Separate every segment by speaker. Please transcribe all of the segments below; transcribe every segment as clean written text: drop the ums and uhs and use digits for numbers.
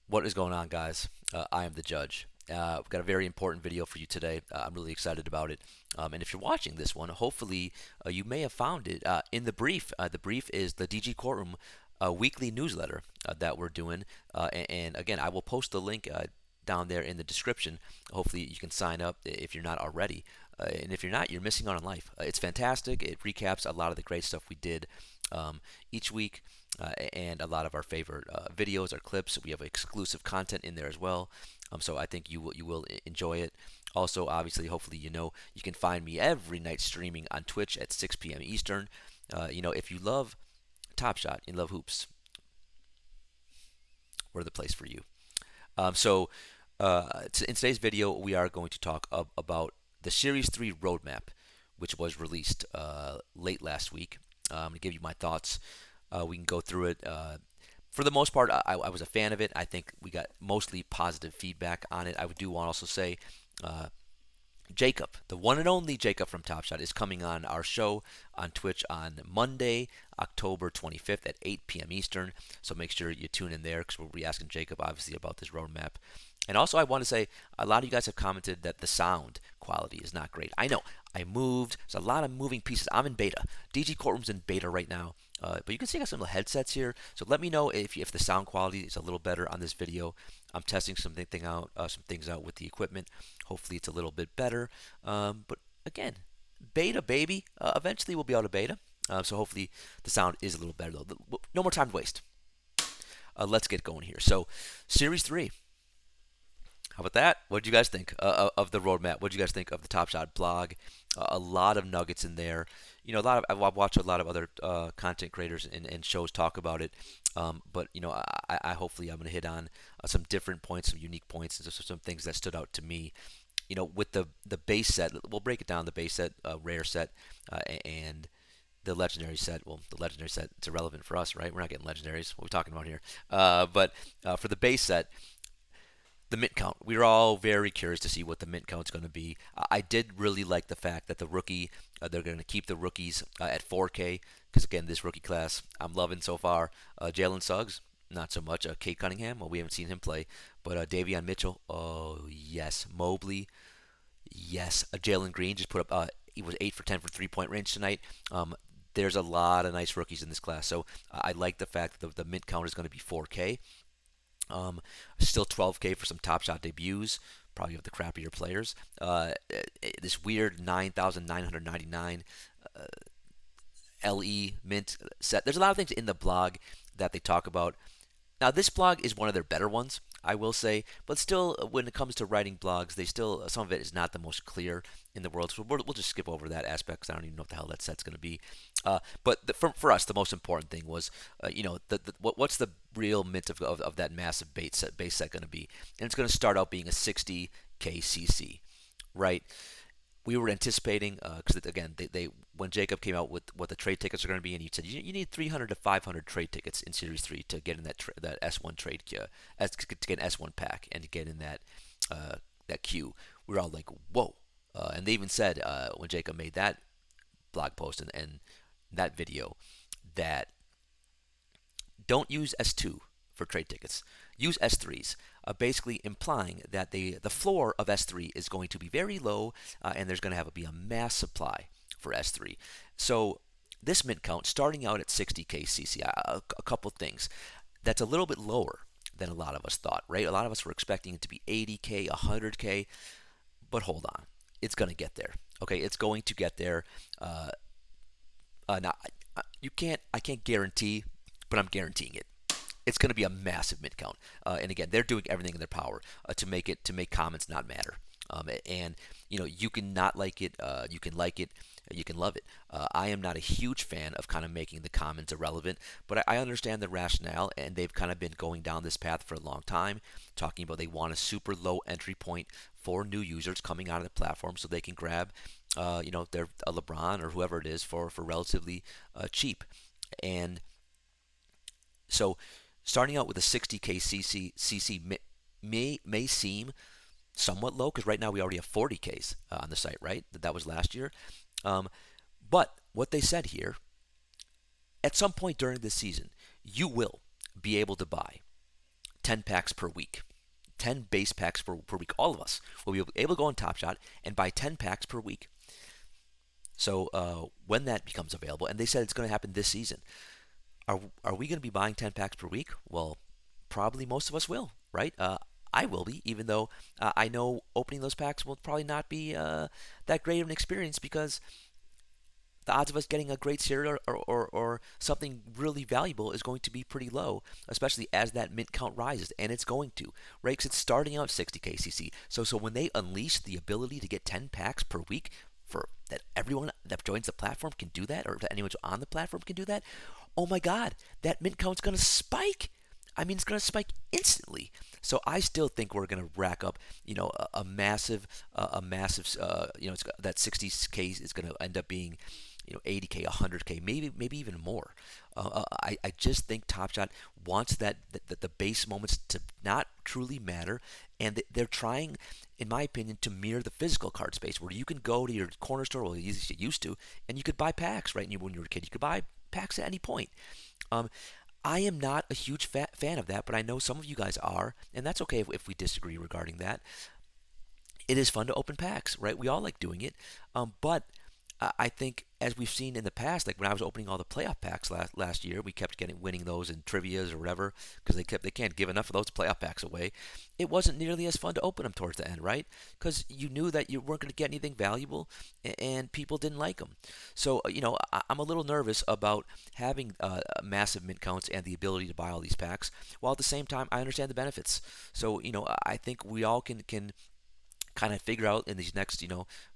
Speaker 1: What is going on, guys? I am the judge. We've got a very important video for you today. I'm really excited about it. And if you're watching this one, hopefully you may have found it in the brief. The brief is the DG Courtroom weekly newsletter that we're doing. And again, I will post the link down there in the description. Hopefully you can sign up if you're not already. And if you're not, you're missing out on life. It's fantastic. It recaps a lot of the great stuff we did each week, and a lot of our favorite videos or clips. We have exclusive content in there as well. So I think you will enjoy it. Also, obviously, hopefully you can find me every night streaming on Twitch at 6 p.m. Eastern. If you love TopShot and love hoops, we're the place for you. In today's video, we are going to talk about the Series 3 roadmap, which was released late last week. I'm going to give you my thoughts. We can go through it. For the most part, I was a fan of it. I think we got mostly positive feedback on it. I do want to also say Jacob, the one and only Jacob from TopShot, is coming on our show on Twitch on Monday, October 25th at 8 p.m. Eastern. So make sure you tune in there because we'll be asking Jacob, obviously, about this roadmap. And also, I want to say a lot of you guys have commented that the sound quality is not great. I know. I moved. There's a lot of moving pieces. I'm in beta. DG Courtroom's in beta right now. But you can see I got some little headsets here. So let me know if the sound quality is a little better on this video. I'm testing some things out with the equipment. Hopefully it's a little bit better. But again, beta, baby. Eventually we'll be out of beta. So hopefully the sound is a little better, though. No more time to waste. Let's get going here. So, Series 3. How about that? What did you guys think of the roadmap? What did you guys think of the TopShot blog? A lot of nuggets in there. I've watched a lot of other content creators and shows talk about it. But I hopefully I'm going to hit on some different points, some unique points, and some things that stood out to me. With the base set, we'll break it down. The base set, rare set, and the legendary set. Well, the legendary set, it's irrelevant for us, right? We're not getting legendaries. What are we talking about here? But for the base set, the mint count. We were all very curious to see what the mint count is going to be. I did really like the fact that the rookie, they're going to keep the rookies at 4K because again, this rookie class I'm loving so far. Jalen Suggs, not so much. Kate Cunningham, well, we haven't seen him play, but Davion Mitchell, oh yes. Mobley, yes. Jalen Green just put up. He was 8 for 10 for 3-point range tonight. There's a lot of nice rookies in this class, so I like the fact that the mint count is going to be 4K. Still 12K for some TopShot debuts, probably of the crappier players. This weird 9,999 LE mint set. There's a lot of things in the blog that they talk about. Now, this blog is one of their better ones, I will say, but still, when it comes to writing blogs, some of it is not the most clear in the world. So we'll just skip over that aspect because I don't even know what the hell that set's going to be. For us, the most important thing was, what's the real mint of that massive base set going to be? And it's going to start out being a 60K CC, right? We were anticipating because again, they when Jacob came out with what the trade tickets are going to be, and he said you need 300 to 500 trade tickets in Series 3 to get in that S1 trade to get an S1 pack and to get in that queue. We were all like, whoa! And they even said when Jacob made that blog post and that video that don't use S2 for trade tickets. Use S3s, basically implying that the floor of S3 is going to be very low, and there's going to be a mass supply for S3. So this mint count, starting out at 60K CC, a couple things. That's a little bit lower than a lot of us thought, right? A lot of us were expecting it to be 80K, 100K, but hold on. It's going to get there. Okay, it's going to get there. Now, I can't guarantee, but I'm guaranteeing it. It's going to be a massive mint count, and again, they're doing everything in their power to make comments not matter. And you can not like it, you can like it, you can love it. I am not a huge fan of kind of making the comments irrelevant, but I understand the rationale, and they've kind of been going down this path for a long time, talking about they want a super low entry point for new users coming out of the platform so they can grab, their a LeBron or whoever it is for relatively cheap, and so. Starting out with a 60K CC may seem somewhat low because right now we already have 40Ks on the site, right? That was last year. But what they said here, at some point during this season, you will be able to buy 10 packs per week. 10 base packs per week. All of us will be able to go on TopShot and buy 10 packs per week. So when that becomes available, and they said it's going to happen this season, are we going to be buying 10 packs per week? Well, probably most of us will, right? I will be, even though I know opening those packs will probably not be that great of an experience because the odds of us getting a great cereal or something really valuable is going to be pretty low, especially as that mint count rises, and it's going to, right? Because it's starting out 60 KCC. So when they unleash the ability to get 10 packs per week for that everyone that joins the platform can do that, or that anyone on the platform can do that, oh my God, that mint count's going to spike. I mean, it's going to spike instantly. So I still think we're going to rack up, a massive, that 60K is going to end up being, 80K, 100K, maybe even more. I just think TopShot wants the base moments to not truly matter, and they're trying, in my opinion, to mirror the physical card space where you can go to your corner store, well, you used to, and you could buy packs, right? And when you were a kid, you could buy packs at any point. I am not a huge fan of that, but I know some of you guys are, and that's okay if we disagree regarding that. It is fun to open packs, right? We all like doing it, but I think as we've seen in the past, like when I was opening all the playoff packs last year, we kept winning those in trivias or whatever because they can't give enough of those playoff packs away. It wasn't nearly as fun to open them towards the end, right? Because you knew that you weren't going to get anything valuable, and people didn't like them. So I'm a little nervous about having massive mint counts and the ability to buy all these packs, while at the same time I understand the benefits. So I think we all can kind of figure out in these next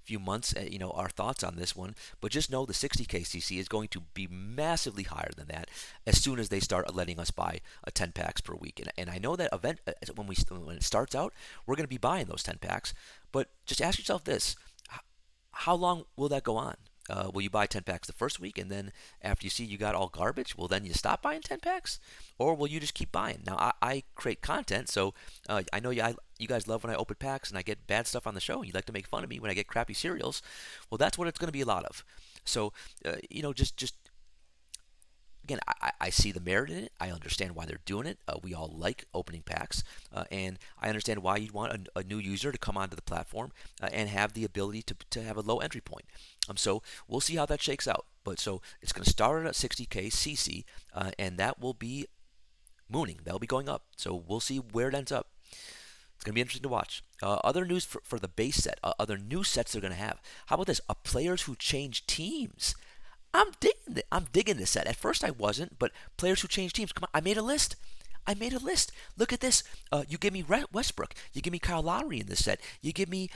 Speaker 1: few months our thoughts on this one, but just know the 60K CC is going to be massively higher than that as soon as they start letting us buy 10 packs per week. And I know that event when it starts out, we're going to be buying those 10 packs, but just ask yourself this: how long will that go on? Will you buy 10 packs the first week, and then after you see you got all garbage, well, then you stop buying 10 packs? Or will you just keep buying? Now, I create content, so I know you guys love when I open packs and I get bad stuff on the show. You like to make fun of me when I get crappy cereals. Well, that's what it's going to be a lot of. So, just again, I see the merit in it. I understand why they're doing it. We all like opening packs, and I understand why you'd want a new user to come onto the platform and have the ability to have a low entry point. So we'll see how that shakes out. But so it's going to start at 60K CC, and that will be mooning. That'll be going up. So we'll see where it ends up. It's going to be interesting to watch. Other news for the base set, other new sets they're going to have. How about this? Players who change teams. I'm digging this set. At first I wasn't, but players who change teams. Come on, I made a list. Look at this. You give me Westbrook. You give me Kyle Lowry in this set. You give me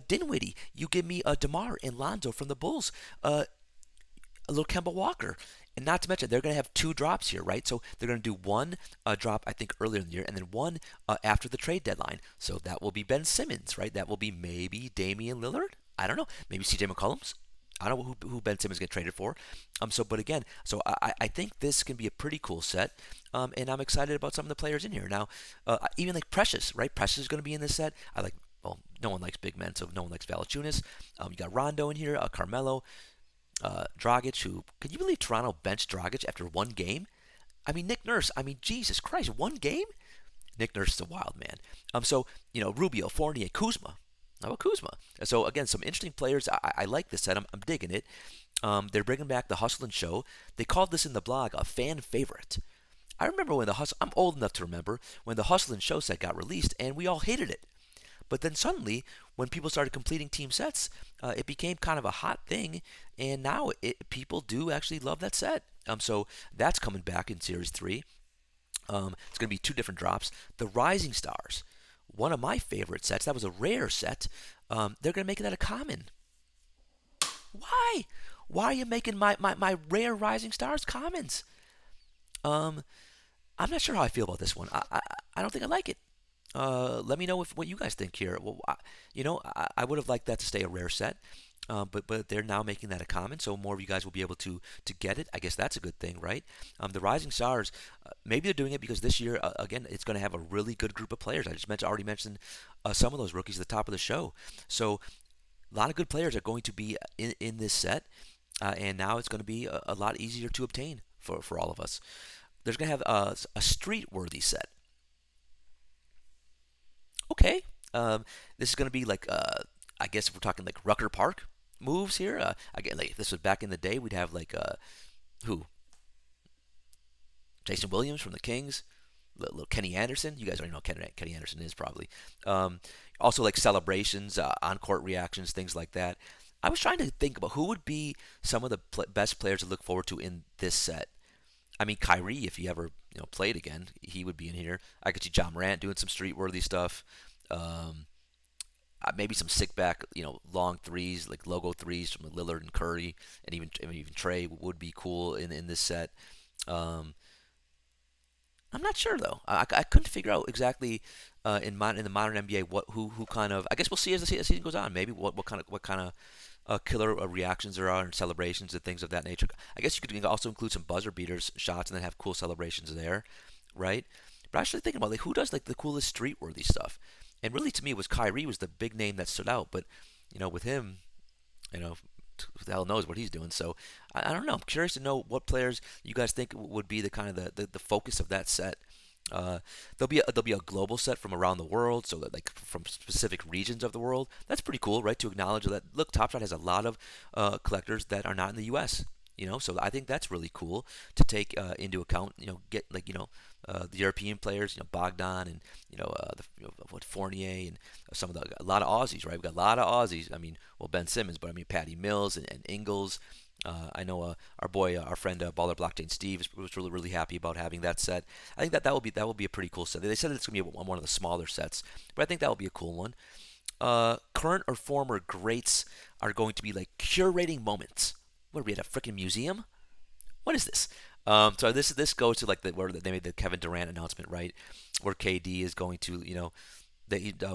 Speaker 1: Dinwiddie. You give me DeMar and Lonzo from the Bulls. A little Kemba Walker. And not to mention, they're going to have 2 drops here, right? So they're going to do one drop, I think, earlier in the year, and then one after the trade deadline. So that will be Ben Simmons, right? That will be maybe Damian Lillard. I don't know. Maybe CJ McCollum's. I don't know who Ben Simmons get traded for. I think this can be a pretty cool set, and I'm excited about some of the players in here. Now, even like Precious, right? Precious is going to be in this set. Well, no one likes big men, so no one likes Valanciunas. You got Rondo in here, Carmelo, Dragic, who, can you believe Toronto benched Dragic after one game? I mean, Nick Nurse, Jesus Christ, one game? Nick Nurse is a wild man. Rubio, Fournier, Kuzma. How about Kuzma? So again, some interesting players. I like this set. I'm digging it. They're bringing back the Hustle and Show. They called this in the blog a fan favorite. I remember when I'm old enough to remember when the Hustle and Show set got released, and we all hated it. But then suddenly, when people started completing team sets, it became kind of a hot thing, and now people do actually love that set. So that's coming back in Series 3. It's going to be 2 different drops. The Rising Stars, one of my favorite sets. That was a rare set. They're going to make that a common. Why? Why are you making my rare Rising Stars commons? I'm not sure how I feel about this one. I don't think I like it. Let me know what you guys think here. Well, I would have liked that to stay a rare set, but they're now making that a common, so more of you guys will be able to get it. I guess that's a good thing, right? The Rising Stars, maybe they're doing it because this year, again, it's going to have a really good group of players. Already mentioned some of those rookies at the top of the show. So a lot of good players are going to be in this set, and now it's going to be a lot easier to obtain for all of us. There's going to have a street-worthy set. okay. Um, this is going to be like, I guess if we're talking like Rucker Park moves here. Again, like if this was back in the day, we'd have like who Jason Williams from the Kings, little Kenny Anderson. You guys already know Kenny Anderson is probably. Um, Also like celebrations, on-court reactions, things like that. I was trying to think about who would be some of the best players to look forward to in this set. I mean, Kyrie, if he ever played again, he would be in here. I could see John Morant doing some street-worthy stuff. Um, Maybe some sick back, long threes, like logo threes from Lillard and Curry, and even Trey would be cool in this set. Um, I'm not sure though. I couldn't figure out exactly in the modern NBA what who kind of. I guess we'll see as the season goes on. Maybe what kind of killer reactions there are and celebrations and things of that nature. I guess you could also include some buzzer beaters shots and then have cool celebrations there, right? But actually thinking about like who does like the coolest street worthy stuff, and really to me it was Kyrie was the big name that stood out. But with him, you know, who the hell knows what he's doing. So I don't know. I'm curious to know what players you guys think would be the kind of the focus of that set. Uh, there'll be a global set from around the world, so that like from specific regions of the world. That's pretty cool, right? To acknowledge that look, Top Shot has a lot of collectors that are not in the U.S. So I think that's really cool to take into account. Get like the European players, Bogdan and what Fournier and some of a lot of Aussies, right? We've got a lot of Aussies. I mean, well Ben Simmons, but I mean Patty Mills and Ingles. I know our boy, our friend Baller Blockchain Steve was really happy about having that set. I think that will be a pretty cool set. They said it's gonna be one of the smaller sets, but I think that will be a cool one. Current or former greats are going to be like curating moments. What are we at a freaking museum? What is this? So this goes to like where they made the Kevin Durant announcement, right? Where KD is going to,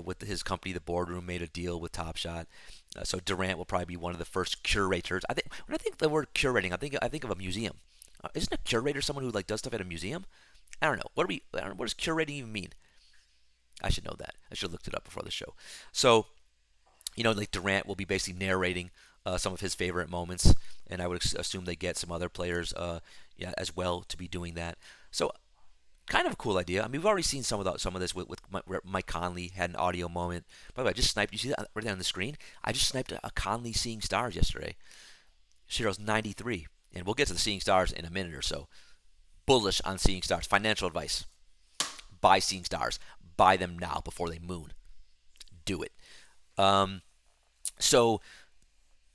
Speaker 1: with his company, the Boardroom made a deal with Top Shot. So Durant will probably be one of the first curators. I think when I think the word curating, I think of a museum. Isn't a curator someone who like does stuff at a museum? I don't know. I don't know, what does curating even mean? I should know that. I should have looked it up before the show. So like Durant will be basically narrating some of his favorite moments, and I would assume they get some other players, yeah, as well to be doing that. So kind of a cool idea. I mean, we've already seen some of this with Mike Conley had an audio moment. By the way, I just sniped. You see that right there on the screen? I just sniped a Conley Seeing Stars yesterday. Shiro's 93, and we'll get to the Seeing Stars in a minute or so. Bullish on Seeing Stars. Financial advice: buy Seeing Stars. Buy them now before they moon. Do it. Um, so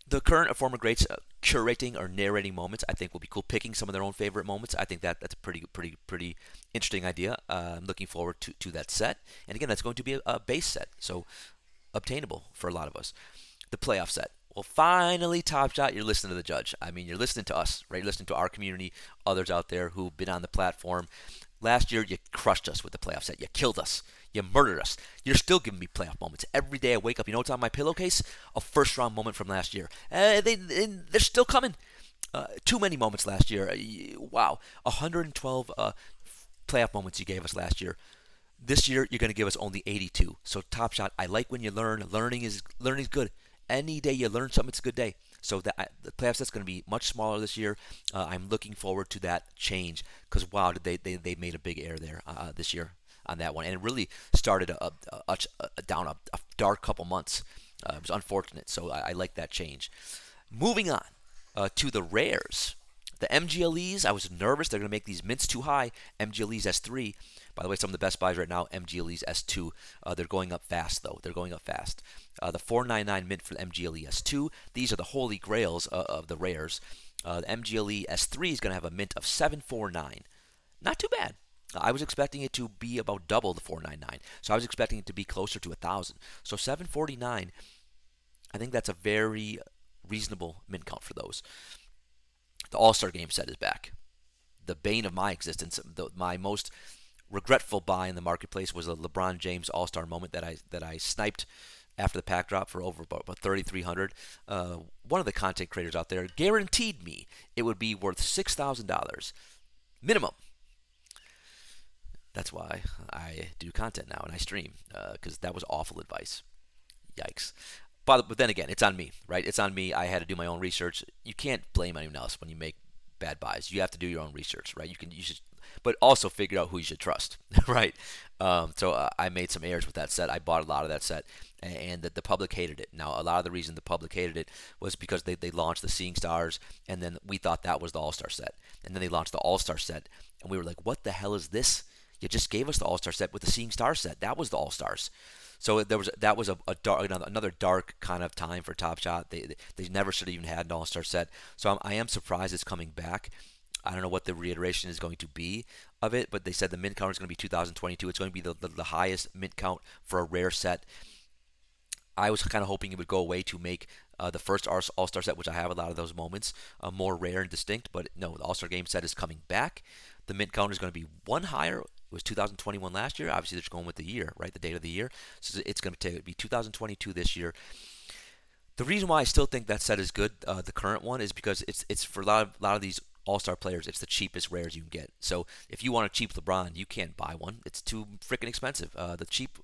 Speaker 1: the current or former greats curating or narrating moments, I think will be cool. Picking some of their own favorite moments, I think that's a pretty interesting idea. I'm looking forward to that set. And again, that's going to be a base set, so obtainable for a lot of us. The playoff set. Well, finally, Top Shot, you're listening to the judge. I mean, you're listening to us, right? You're listening to our community, others out there who've been on the platform. Last year, you crushed us with the playoff set. You killed us. You murdered us. You're still giving me playoff moments. Every day I wake up, you know what's on my pillowcase? A first round moment from last year. They're still coming. Too many moments last year. Wow. 112 playoff moments you gave us last year. This year, you're going to give us only 82. So, Top Shot, I like when you learn. Learning is good. Any day you learn something, it's a good day. So the playoff set's going to be much smaller this year. I'm looking forward to that change because wow, did they made a big error there this year on that one, and it really started down a dark couple months. It was unfortunate, so I like that change. Moving on to the rares. The MGLEs, I was nervous. They're going to make these mints too high. MGLEs S3. By the way, some of the best buys right now, MGLEs S2. They're going up fast, though. They're going up fast. The 499 mint for the MGLE S2. These are the holy grails of the rares. The MGLE S3 is going to have a mint of 749. Not too bad. I was expecting it to be about double the 499. So I was expecting it to be closer to 1,000. So 749, I think that's a very reasonable mint count for those. The All-Star Game set is back. The bane of my existence, my most regretful buy in the marketplace was a LeBron James All-Star moment that I sniped after the pack drop for over about 3,300. One of the content creators out there guaranteed me it would be worth $6,000 minimum. That's why I do content now and I stream because that was awful advice. Yikes. But then again, it's on me, right? It's on me. I had to do my own research. You can't blame anyone else when you make bad buys. You have to do your own research, right? You should but also figure out who you should trust, right? So I made some errors with that set. I bought a lot of that set, and the public hated it. Now, a lot of the reason the public hated it was because they launched the Seeing Stars, and then we thought that was the AllStar Set. And then they launched the AllStar Set, and we were like, what the hell is this? You just gave us the AllStar Set with the Seeing Stars set. That was the All-Stars. So that was a dark, another dark kind of time for TopShot. They never should have even had an All-Star Set. So I am surprised it's coming back. I don't know what the reiteration is going to be of it, but they said the mint count is going to be 2022. It's going to be the highest mint count for a rare set. I was kind of hoping it would go away to make the first All-Star Set, which I have a lot of those moments, more rare and distinct. But no, the All-Star Game set is coming back. The mint count is going to be one higher. It was 2021 last year. Obviously, they're just going with the year, right? The date of the year. So it's going to be 2022 this year. The reason why I still think that set is good, the current one, is because it's for a lot of these all-star players, it's the cheapest rares you can get. So if you want a cheap LeBron, you can't buy one. It's too freaking expensive. The cheap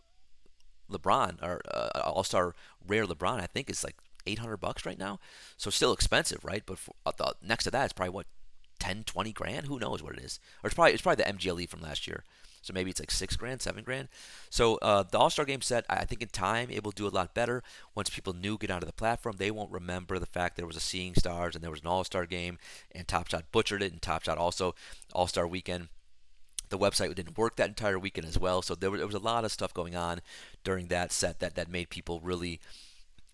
Speaker 1: LeBron or all-star rare LeBron, I think is like $800 right now. So still expensive, right? But next to that, it's probably what 10, 20 grand. Who knows what it is? Or it's probably the MGLE from last year. So maybe it's like 6 grand, 7 grand. So the All-Star Game set, I think in time it will do a lot better. Once people get onto the platform, they won't remember the fact there was a Seeing Stars and there was an All-Star Game, and TopShot butchered it, and TopShot also All-Star Weekend. The website didn't work that entire weekend as well. So there was a lot of stuff going on during that set that made people really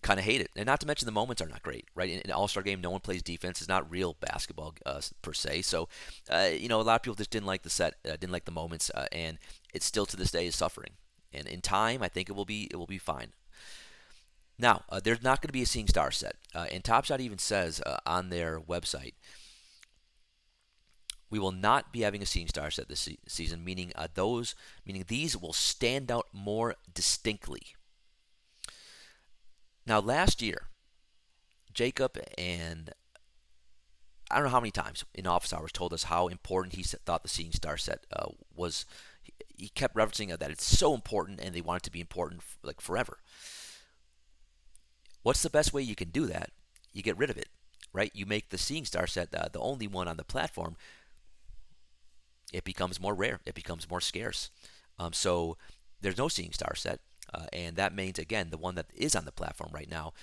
Speaker 1: kind of hate it. And not to mention the moments are not great, right? In an All-Star Game, no one plays defense. It's not real basketball per se. So, a lot of people just didn't like the set, didn't like the moments, and it still to this day is suffering. And in time, I think it will be fine. Now, there's not going to be a Seeing Star set, and TopShot even says on their website, we will not be having a Seeing Star set this season, meaning these will stand out more distinctly. Now, last year, Jacob, and I don't know how many times in office hours, told us how important he thought the Seeing Star set was. He kept referencing that it's so important, and they want it to be important like forever. What's the best way you can do that? You get rid of it, right? You make the Seeing Star set the only one on the platform. It becomes more rare. It becomes more scarce. So there's no Seeing Star set. And that means, again, the one that is on the platform right now,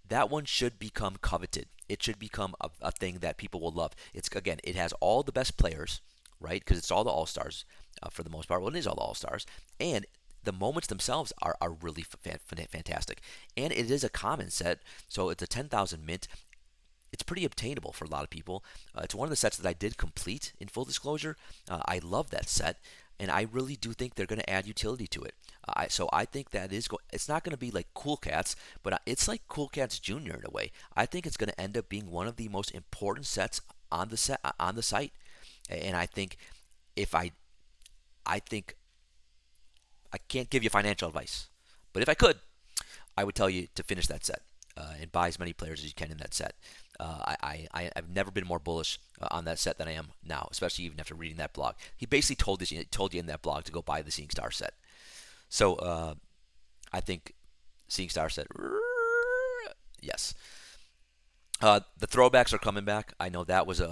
Speaker 1: that one should become coveted. It should become a thing that people will love. It has all the best players, right? Because it's all the All-Stars for the most part. Well, it is all the All-Stars. And the moments themselves are really fantastic. And it is a common set, so it's a 10,000 mint. It's pretty obtainable for a lot of people. It's one of the sets that I did complete, in full disclosure. I love that set. And I really do think they're going to add utility to it. So I think that it's not going to be like Cool Cats, but it's like Cool Cats Junior in a way. I think it's going to end up being one of the most important sets on the site. And I think I think I can't give you financial advice, but if I could, I would tell you to finish that set and buy as many players as you can in that set. I've never been more bullish on that set than I am now, especially even after reading that blog. He basically told you in that blog to go buy the Seeing Star set. So I think Seeing Star set, yes. The throwbacks are coming back. I know that was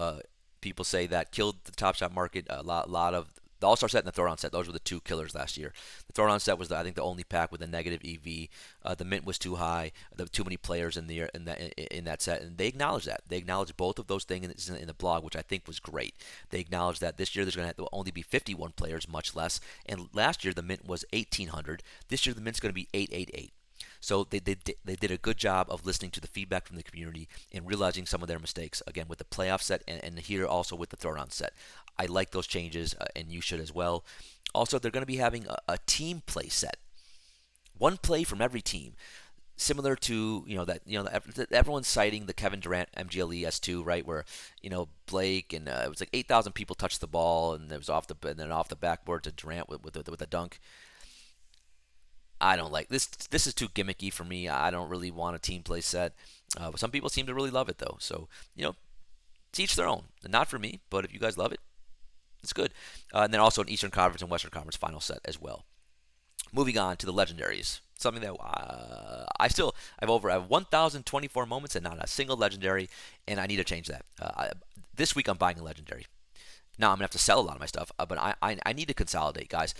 Speaker 1: people say that killed the TopShot market. A lot of the All-Star Set and the Throwdown Set, those were the two killers last year. The Throwdown Set was, I think, the only pack with a negative EV. The mint was too high. There were too many players in that set, and they acknowledged that. They acknowledged both of those things in the blog, which I think was great. They acknowledged that this year there's going to only be 51 players, much less. And last year the mint was 1,800. This year the mint's going to be 888. So they did a good job of listening to the feedback from the community and realizing some of their mistakes, again, with the playoff set and here also with the throwdown set. I like those changes, and you should as well. Also, they're going to be having a team play set. One play from every team. Similar to, everyone's citing the Kevin Durant MGLE S2, right, where, Blake and it was like 8,000 people touched the ball, and it was off the backboard to Durant with a dunk. I don't like this. This is too gimmicky for me. I don't really want a team play set. Some people seem to really love it though. So to each their own. Not for me, but if you guys love it, it's good. And then also an Eastern Conference and Western Conference final set as well. Moving on to the Legendaries. Something that I have 1,024 moments and not a single Legendary, and I need to change that. This week I'm buying a Legendary. Now I'm gonna have to sell a lot of my stuff, but I need to consolidate, guys.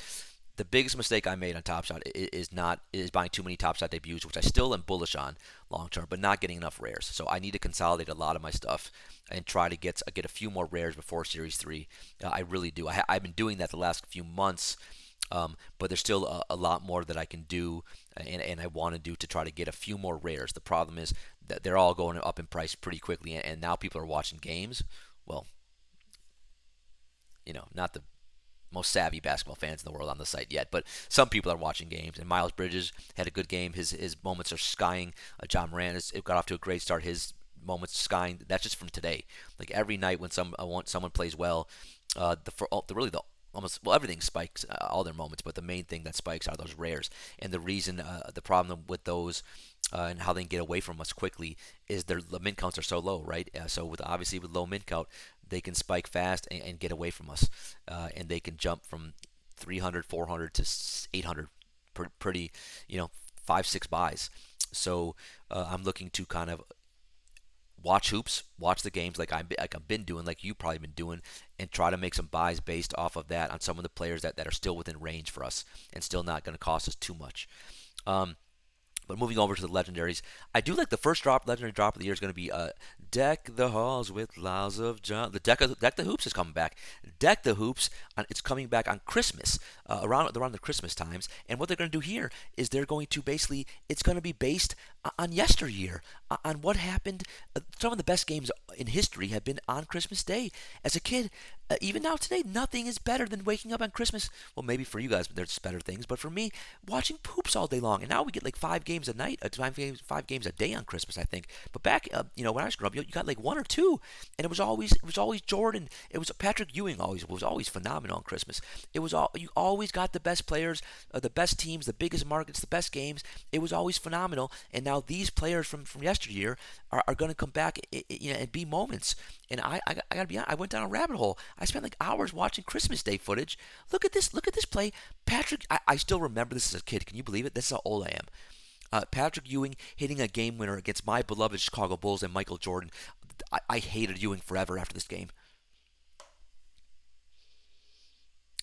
Speaker 1: The biggest mistake I made on Top Shot is buying too many Top Shot debuts, which I still am bullish on long term, but not getting enough rares. So I need to consolidate a lot of my stuff and try to get a few more rares before Series 3. I really do. I've been doing that the last few months, but there's still a lot more that I can do, and I want to do to try to get a few more rares. The problem is that they're all going up in price pretty quickly, and now people are watching games. Well, not the most savvy basketball fans in the world on the site yet, but some people are watching games. And Miles Bridges had a good game. His moments are skying. John Moran got off to a great start. His moments skying. That's just from today. Like every night when someone plays well, the almost well everything spikes, all their moments, but the main thing that spikes are those rares. And the problem with those and how they can get away from us quickly is the mint counts are so low, right? So obviously with low mint count, they can spike fast and get away from us, and they can jump from 300, 400 to 800 pretty, 5, 6 buys. So I'm looking to kind of watch hoops, watch the games like I've been doing, like you've probably been doing, and try to make some buys based off of that on some of the players that are still within range for us and still not going to cost us too much. But moving over to the legendaries, I do like the first legendary drop of the year is going to be Deck the Halls with Laws of John. Deck the Hoops is coming back. Deck the Hoops, it's coming back on Christmas, around the Christmas times. And what they're going to do here is they're going to basically, it's going to be based on yesteryear, on what happened. Some of the best games in history have been on Christmas Day. As a kid, even now today, nothing is better than waking up on Christmas. Well, maybe for you guys, there's better things, but for me, watching poops all day long. And now we get like 5 games a night, 5 games a day on Christmas, I think. But back, when I was growing up, you got like 1 or 2, and it was always Jordan. It was Patrick Ewing. Was always phenomenal on Christmas. You always got the best players, the best teams, the biggest markets, the best games. It was always phenomenal. And now these players from yesteryear are going to come back, and be moments. And I gotta be honest, I went down a rabbit hole. I spent like hours watching Christmas Day footage. Look at this play, Patrick. I still remember this as a kid. Can you believe it? This is how old I am. Patrick Ewing hitting a game winner against my beloved Chicago Bulls and Michael Jordan. I hated Ewing forever after this game.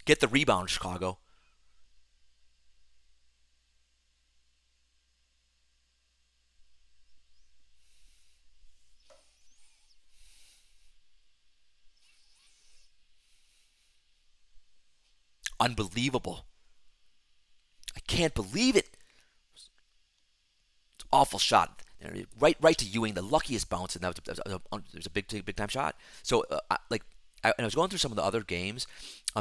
Speaker 1: Get the rebound, Chicago. Unbelievable. I can't believe it. Awful shot. Right to Ewing, the luckiest bounce, and that was a big time shot. So, and I was going through some of the other games.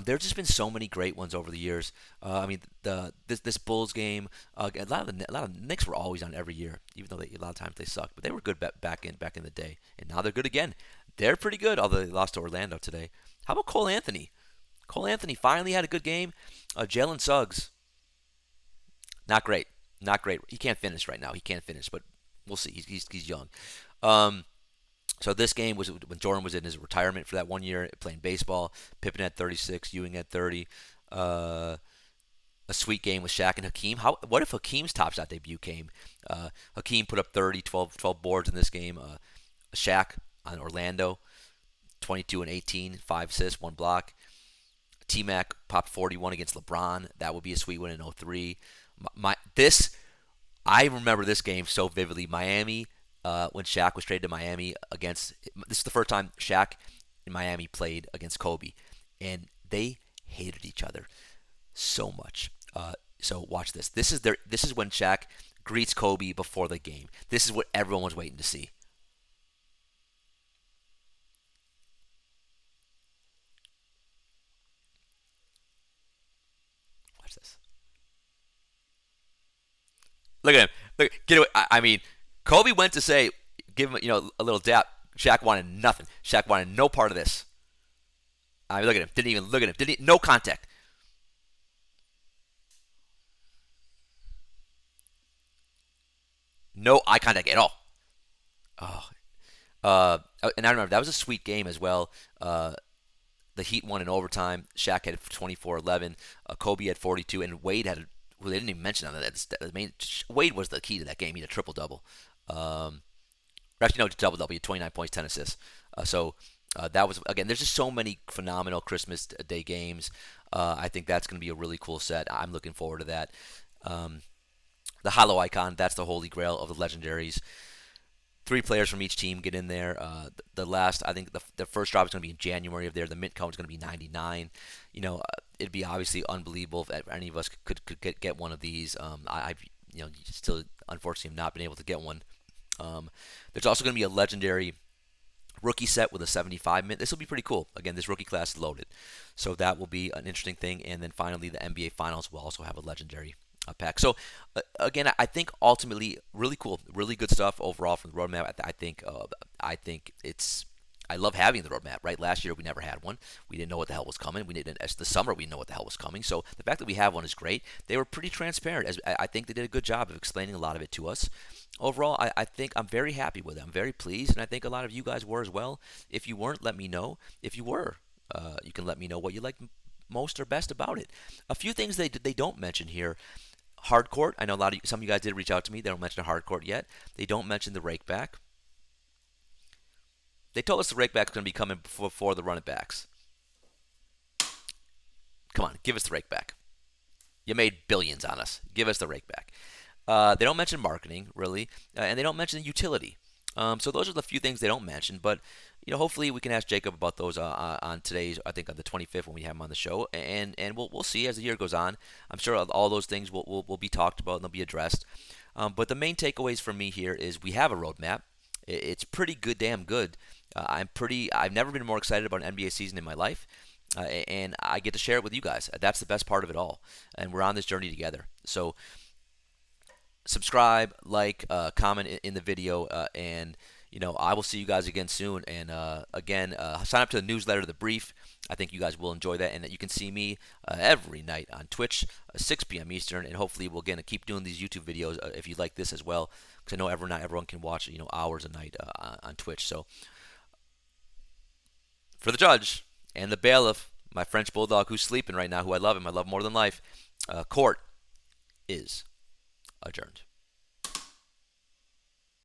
Speaker 1: There's just been so many great ones over the years. I mean, this Bulls game, a lot of Knicks were always on every year, even though a lot of times they sucked, but they were good back in the day, and now they're good again. They're pretty good, although they lost to Orlando today. How about Cole Anthony? Cole Anthony finally had a good game. Jalen Suggs, not great, not great. He can't finish right now. He can't finish, but we'll see. He's young. Um, So this game was when Jordan was in his retirement for that 1 year playing baseball. Pippen had 36, Ewing had 30. Uh, a sweet game with Shaq and Hakeem. What if Hakeem's top shot debut came? Hakeem put up 30, 12 boards in this game. Shaq on Orlando, 22 and 18, 5 assists, 1 block. T-Mac popped 41 against LeBron. That would be a sweet win in '03. I remember this game so vividly. Miami, when Shaq was traded to Miami this is the first time Shaq in Miami played against Kobe, and they hated each other so much. So watch this. This is when Shaq greets Kobe before the game. This is what everyone was waiting to see. Watch this. Look at him. Look, get away. I mean, Kobe went to say, give him, a little dap. Shaq wanted nothing. Shaq wanted no part of this. I mean, look at him. Didn't even look at him. No contact. No eye contact at all. Oh. And I remember that was a sweet game as well. The Heat won in overtime. Shaq had 24-11. Kobe had 42, and Wade had. Well, they didn't even mention that. Wade was the key to that game. He had a triple double. Actually, no, double double. He had 29 points, 10 assists. So That was again. There's just so many phenomenal Christmas Day games. I think that's going to be a really cool set. I'm looking forward to that. Um, the Hollow Icon, that's the holy grail of the Legendaries. 3 players from each team get in there. The last, I think, the first drop is going to be in January of there. The mint count is going to be 99. It'd be obviously unbelievable if any of us could get one of these. I've still unfortunately have not been able to get one. There's also going to be a legendary rookie set with a 75 mint. This will be pretty cool. Again, this rookie class is loaded, so that will be an interesting thing. And then finally, the NBA Finals will also have a legendary pack. So again, I think ultimately really cool, really good stuff overall from the roadmap. I think it's. I love having the roadmap. Right, last year we never had one. We didn't know what the hell was coming. We didn't. As the summer we didn't know what the hell was coming. So the fact that we have one is great. They were pretty transparent. As I think they did a good job of explaining a lot of it to us. Overall, I think I'm very happy with it. I'm very pleased, and I think a lot of you guys were as well. If you weren't, let me know. If you were, you can let me know what you liked most or best about it. A few things they don't mention here. Hard court. I know some of you guys did reach out to me. They don't mention a hard court yet. They don't mention the rake back. They told us the rake back is going to be coming before the run it backs. Come on, give us the rake back. You made billions on us. Give us the rake back. They don't mention marketing really, and they don't mention utility. So those are the few things they don't mention. But hopefully we can ask Jacob about those on today's. I think on the 25th when we have him on the show, and we'll see as the year goes on. I'm sure all those things will be talked about and they'll be addressed. But the main takeaways for me here is we have a roadmap. It's pretty good, damn good. I've never been more excited about an NBA season in my life. And I get to share it with you guys. That's the best part of it all. And we're on this journey together. So subscribe, like, comment in the video, and I will see you guys again soon. And again, sign up to the newsletter, the brief. I think you guys will enjoy that, and that you can see me every night on Twitch, 6 p.m. Eastern, and hopefully we'll again keep doing these YouTube videos if you like this as well, because I know not everyone can watch hours a night on Twitch. So for the judge and the bailiff, my French bulldog who's sleeping right now, who I love him more than life, court is adjourned.